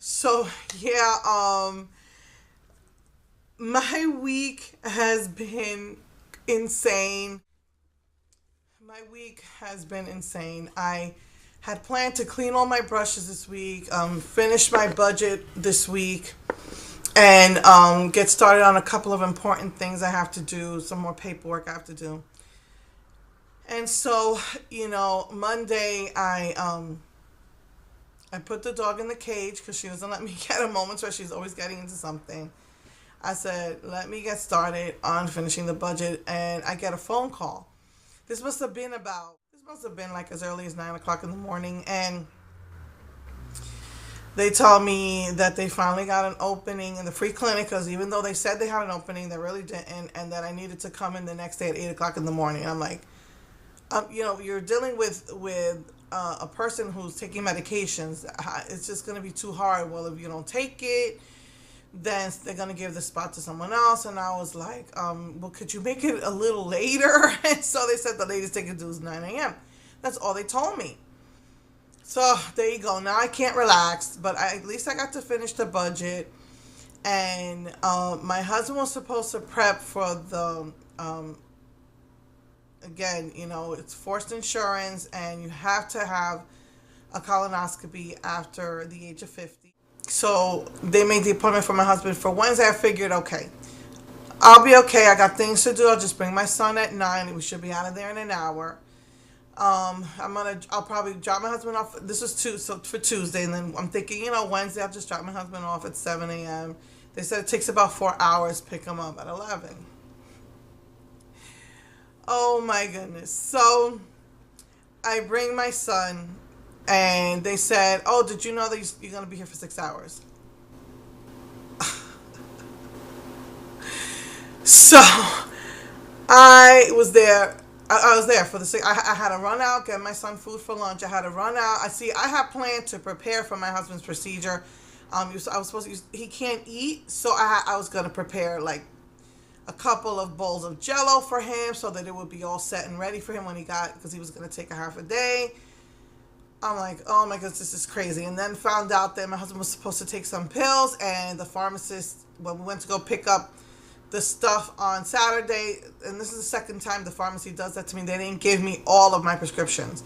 So yeah, my week has been insane. My week has been insane. I had planned to clean all my brushes this week, finish my budget this week, and get started on a couple of important things I have to do, some more paperwork I have to do. And so, Monday I put the dog in the cage because she doesn't let me get a moment where she's always getting into something. I said, let me get started on finishing the budget, and I get a phone call. This must have been like as early as 9 o'clock in the morning, and they told me that they finally got an opening in the free clinic because even though they said they had an opening, they really didn't, and that I needed to come in the next day at 8 o'clock in the morning. I'm like, you're dealing with a person who's taking medications. It's just going to be too hard. Well, if you don't take it, then they're gonna give the spot to someone else. And I was like, well, could you make it a little later? And so they said the latest they could do is 9 a.m. That's all they told me. So there you go. Now I can't relax, but at least I got to finish the budget. And my husband was supposed to prep for the again, it's forced insurance, and you have to have a colonoscopy after the age of 50. So they made the appointment for my husband for Wednesday. I figured, okay, I'll be okay. I got things to do. I'll just bring my son at 9. We should be out of there in an hour. I'll probably drop my husband off. This was so for Tuesday, and then I'm thinking, Wednesday I'll just drop my husband off at 7 a.m. They said it takes about 4 hours to pick him up at 11. Oh my goodness. So I bring my son, and they said, "Oh, did you know that you're going to be here for 6 hours?" So I was there. I was there for the six. I had to run out, get my son food for lunch. I had to run out. I had planned to prepare for my husband's procedure. I was supposed to. He can't eat, so I was gonna prepare like a couple of bowls of Jello for him, so that it would be all set and ready for him when because he was gonna take a half a day. I'm like, oh my goodness, this is crazy. And then found out that my husband was supposed to take some pills, and the pharmacist, when we went to go pick up the stuff on Saturday, and this is the second time the pharmacy does that to me, they didn't give me all of my prescriptions.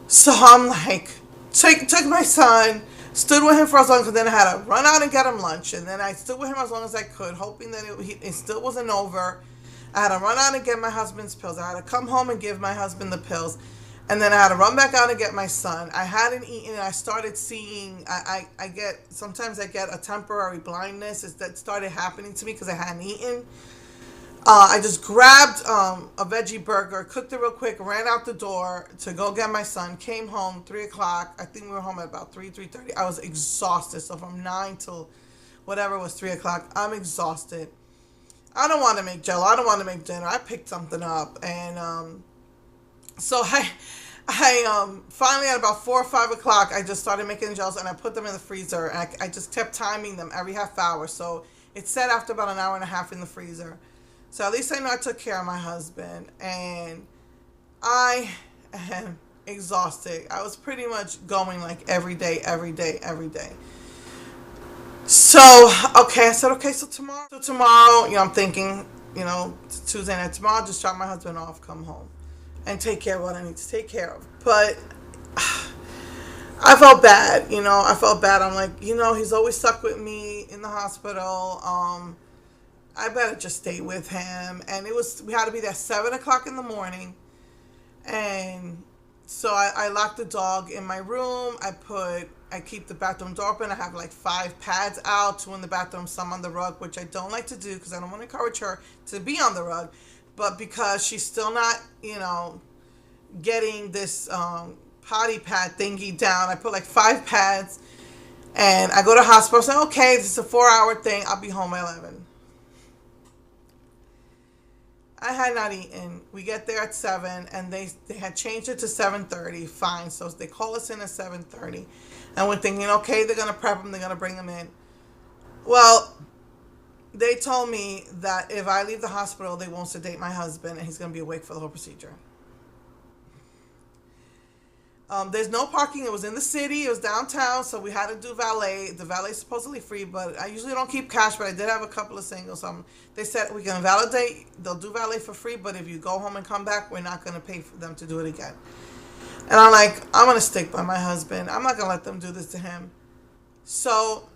So I'm like, took my son, stood with him for as long as, then I had to run out and get him lunch, and then I stood with him as long as I could, hoping that it still wasn't over. I had to run out and get my husband's pills. I had to come home and give my husband the pills. And then I had to run back out and get my son. I hadn't eaten, and I started seeing, sometimes I get a temporary blindness. That started happening to me because I hadn't eaten. I just grabbed a veggie burger, cooked it real quick, ran out the door to go get my son, came home, 3 o'clock. I think we were home at about 3:30. I was exhausted. So from 9 till whatever was 3 o'clock, I'm exhausted. I don't want to make jello. I don't want to make dinner. I picked something up, and so I finally at about 4 or 5 o'clock, I just started making gels, and I put them in the freezer, and I just kept timing them every half hour. So it set after about an hour and a half in the freezer. So at least I know I took care of my husband, and I am exhausted. I was pretty much going like every day, every day, every day. So okay, I said okay. So tomorrow, I'm thinking, Tuesday night, tomorrow, just drop my husband off, come home, and take care of what I need to take care of. But I felt bad, I felt bad. I'm like, he's always stuck with me in the hospital. I better just stay with him. And we had to be there 7 o'clock in the morning. And so I locked the dog in my room. I keep the bathroom door open. I have like 5 pads out, 2 in the bathroom, some on the rug, which I don't like to do because I don't want to encourage her to be on the rug. But because she's still not, getting this potty pad thingy down, I put like 5 pads, and I go to hospital. I say, okay, this is a 4-hour thing. I'll be home by 11. I had not eaten. We get there at 7, and they had changed it to 7:30. Fine. So they call us in at 7:30. And we're thinking, okay, they're going to prep them. They're going to bring them in. Well, they told me that if I leave the hospital, they won't sedate my husband, and he's going to be awake for the whole procedure. There's no parking. It was in the city. It was downtown, so we had to do valet. The valet is supposedly free, but I usually don't keep cash. But I did have a couple of singles. They said we can validate. They'll do valet for free, but if you go home and come back, we're not going to pay for them to do it again. And I'm like, I'm going to stick by my husband. I'm not going to let them do this to him. So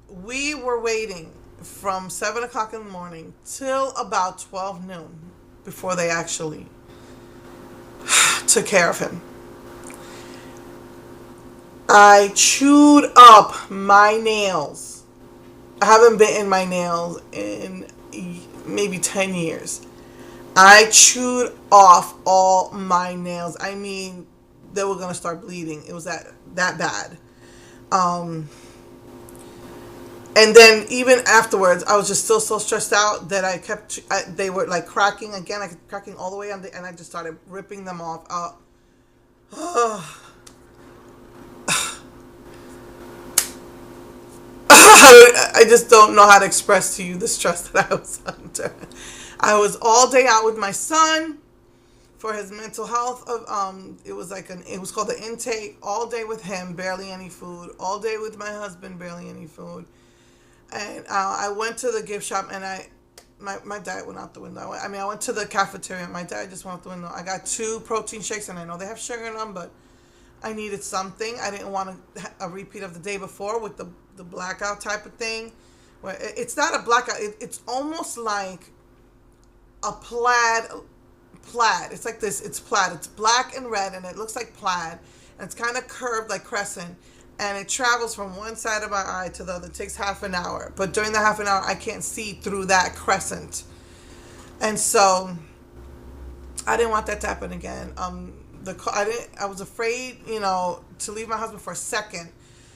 we were waiting from 7 o'clock in the morning till about 12 noon before they actually took care of him. I chewed up my nails. I haven't bitten my nails in maybe 10 years. I chewed off all my nails. I mean, they were going to start bleeding. It was that bad. And then even afterwards, I was just still so stressed out that they were like cracking again. I kept cracking all the way and I just started ripping them off. I just don't know how to express to you the stress that I was under. I was all day out with my son for his mental health. It was called the intake. All day with him, barely any food. All day with my husband, barely any food. And I went to the gift shop and my diet went out the window. I went to the cafeteria and my diet just went out the window. I got 2 protein shakes and I know they have sugar in them, but I needed something. I didn't want a repeat of the day before with the blackout type of thing. Where it's not a blackout. It's almost like a plaid. It's like this. It's plaid. It's black and red and it looks like plaid. And it's kind of curved like crescent. And it travels from one side of my eye to the other. It takes half an hour. But during the half an hour, I can't see through that crescent. And so I didn't want that to happen again. I was afraid, to leave my husband for a second.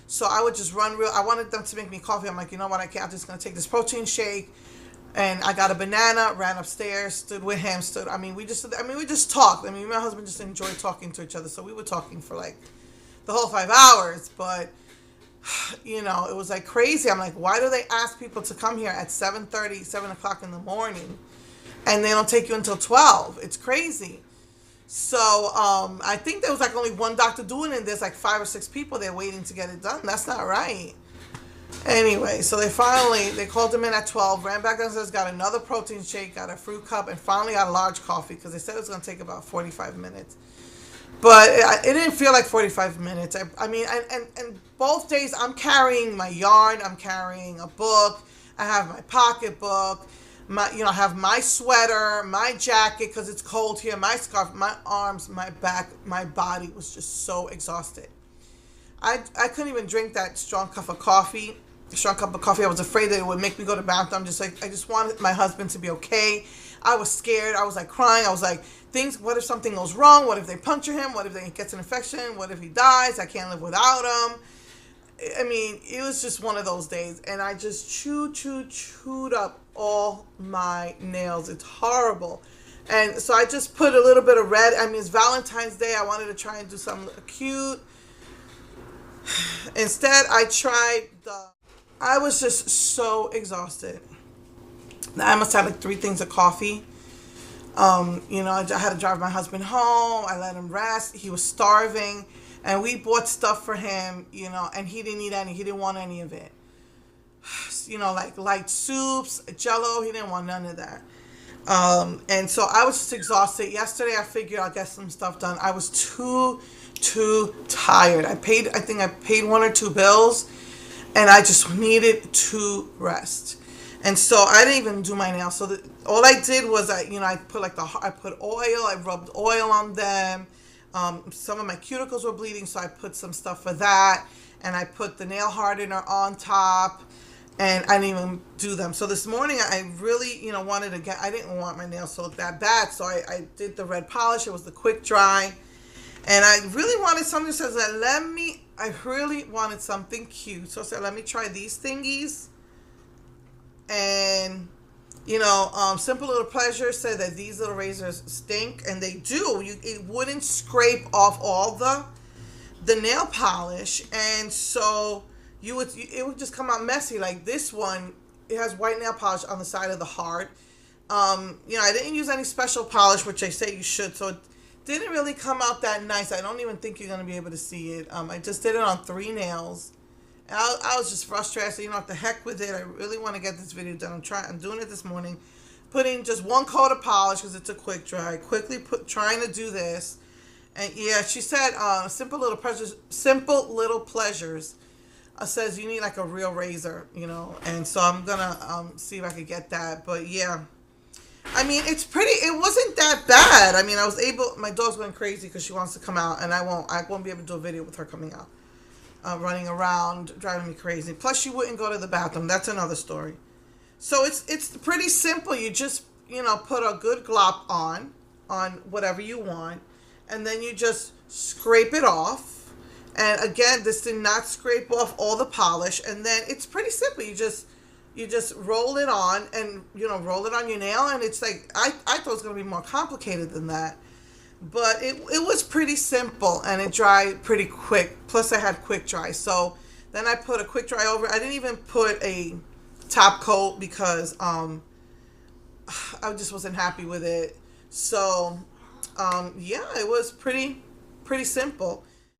So I would just run I wanted them to make me coffee. I'm like, you know what? I can't. I'm just going to take this protein shake. And I got a banana, ran upstairs, stood with him, we just talked. Me and my husband just enjoyed talking to each other. So we were talking for like the whole 5 hours, but it was like crazy. I'm like, why do they ask people to come here at 7:30, 7 o'clock in the morning and they don't take you until 12? It's crazy. So I think there was like only one doctor doing it and there's like 5 or 6 people there waiting to get it done. That's not right. Anyway, so they called him in at 12, ran back downstairs, got another protein shake, got a fruit cup, and finally got a large coffee because they said it was going to take about 45 minutes. But it didn't feel like 45 minutes. And both days I'm carrying my yarn, I'm carrying a book, I have my pocketbook, I have my sweater, my jacket because it's cold here, my scarf, my arms, my back, my body was just so exhausted. I couldn't even drink that strong cup of coffee. I was afraid that it would make me go to the bathroom. I just wanted my husband to be okay. I was scared. I was like crying. I was like, what if something goes wrong? What if they puncture him? What if he gets an infection? What if he dies? I can't live without him. It was just one of those days. And I just chewed up all my nails. It's horrible. And so I just put a little bit of red. It's Valentine's Day. I wanted to try and do something cute. Instead, I was just so exhausted. I must have like 3 things of coffee. I had to drive my husband home. I let him rest. He was starving. And we bought stuff for him, and he didn't eat any. He didn't want any of it. Like light soups, Jello. He didn't want none of that. And so I was just exhausted. Yesterday, I figured I'll get some stuff done. I was too tired. I think I paid 1 or 2 bills, and I just needed to rest. And so I didn't even do my nails. So all I did was I put oil. I rubbed oil on them. Some of my cuticles were bleeding, so I put some stuff for that, and I put the nail hardener on top, and I didn't even do them. So this morning I really, wanted to I didn't want my nails so that bad, so I did the red polish. It was the quick dry, and I really wanted something that says that I really wanted something cute. So I said, let me try these thingies. And Simple Little Pleasure said that these little razors stink, and they do. It wouldn't scrape off all the nail polish, and so it would just come out messy. Like this one, it has white nail polish on the side of the heart. I didn't use any special polish, which they say you should, so it didn't really come out that nice. I don't even think you're gonna be able to see it. I just did it on 3 nails. And I was just frustrated. So, the heck with it. I really want to get this video done. I'm doing it this morning. Putting just one coat of polish because it's a quick dry. Quickly trying to do this. And yeah, she said, simple little pleasures. Simple little pleasures. Says you need like a real razor, And so I'm gonna see if I could get that. But yeah. I mean, it wasn't that bad. I mean, my dog's going crazy because she wants to come out, and I won't be able to do a video with her coming out, running around, driving me crazy. Plus, she wouldn't go to the bathroom. That's another story. So it's pretty simple. You just, put a good glop on whatever you want, and then you just scrape it off. And again, this did not scrape off all the polish, and then it's pretty simple. You just roll it on and, roll it on your nail. And it's like, I thought it was going to be more complicated than that. But it was pretty simple and it dried pretty quick. Plus I had quick dry. So then I put a quick dry over. I didn't even put a top coat because I just wasn't happy with it. So, yeah, it was pretty simple.